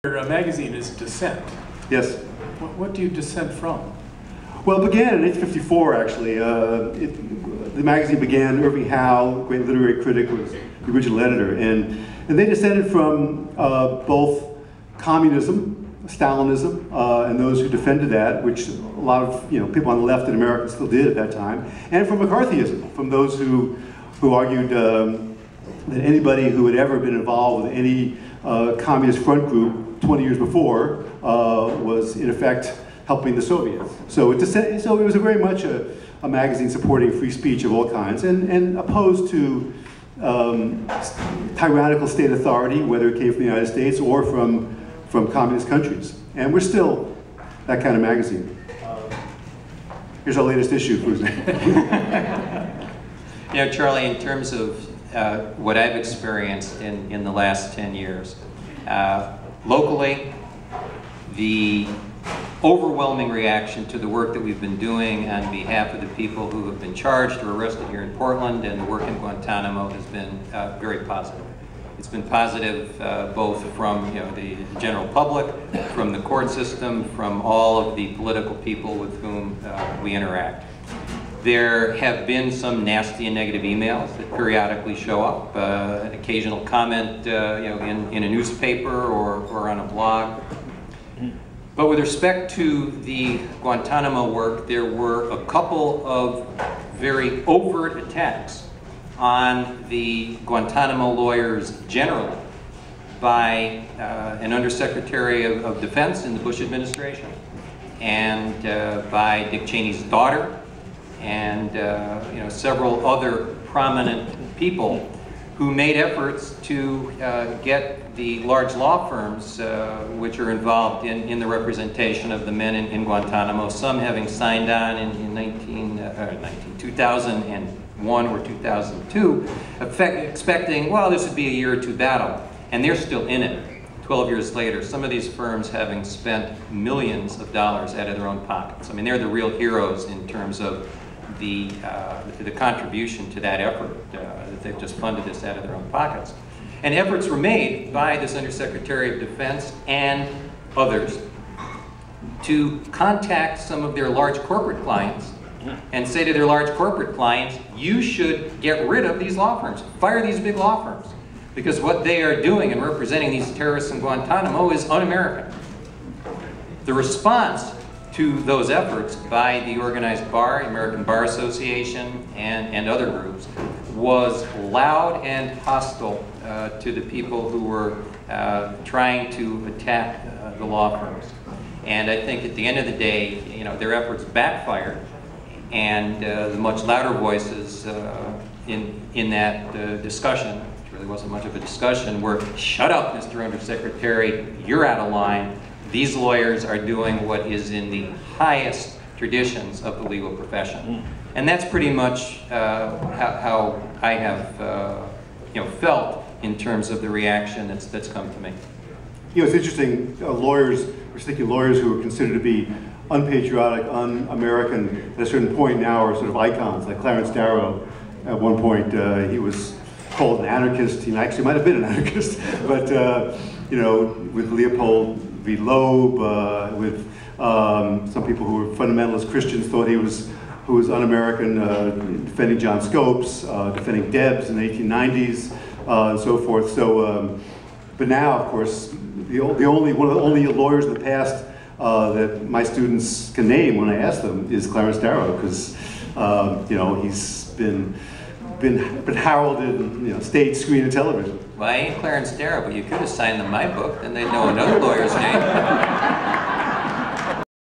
Your magazine is Dissent. Yes. What do you dissent from? Well, it began in 1854, actually. The magazine began, Irving Howe, great literary critic, was the original editor, and they dissented from both communism, Stalinism, and those who defended that, which a lot of people on the left in America still did at that time, and from McCarthyism, from those who argued that anybody who had ever been involved with any communist front group 20 years before was in effect helping the Soviets. So it was very much a magazine supporting free speech of all kinds and opposed to tyrannical state authority, whether it came from the United States or from communist countries. And we're still that kind of magazine. Here's our latest issue, for example. Charlie, in terms of what I've experienced in the last 10 years, locally, the overwhelming reaction to the work that we've been doing on behalf of the people who have been charged or arrested here in Portland and the work in Guantanamo has been very positive. It's been positive both from the general public, from the court system, from all of the political people with whom we interact. There have been some nasty and negative emails that periodically show up, an occasional comment in a newspaper or on a blog. But with respect to the Guantanamo work, there were a couple of very overt attacks on the Guantanamo lawyers generally by an Undersecretary of Defense in the Bush administration and by Dick Cheney's daughter and several other prominent people who made efforts to get the large law firms which are involved in the representation of the men in Guantanamo, some having signed on in 2001 or 2002, expecting, well, this would be a year or two battle, and they're still in it 12 years later, some of these firms having spent millions of dollars out of their own pockets. I mean, they're the real heroes in terms of the contribution to that effort, that they've just funded this out of their own pockets. And efforts were made by this Undersecretary of Defense and others to contact some of their large corporate clients and say to their large corporate clients, you should get rid of these law firms, fire these big law firms, because what they are doing in representing these terrorists in Guantanamo is un-American. The response to those efforts by the organized bar, American Bar Association, and other groups was loud and hostile to the people who were trying to attack the law firms. And I think at the end of the day, their efforts backfired, and the much louder voices in that discussion, which really wasn't much of a discussion, were, shut up, Mr. Undersecretary, you're out of line. These lawyers are doing what is in the highest traditions of the legal profession. And that's pretty much how I have felt in terms of the reaction that's come to me. It's interesting, lawyers who are considered to be unpatriotic, un-American at a certain point now are sort of icons, like Clarence Darrow. At one point, he was called an anarchist. He actually might have been an anarchist, but with Leopold v. Loeb, with some people who were fundamentalist Christians thought who was un-American, defending John Scopes, defending Debs in the 1890s, and so forth. So, but now, of course, one of the only lawyers in the past that my students can name when I ask them is Clarence Darrow, because he's been heralded in stage, screen, and television. Well, I ain't Clarence Darrow, but you could have signed them my book, then they'd know another lawyer's name.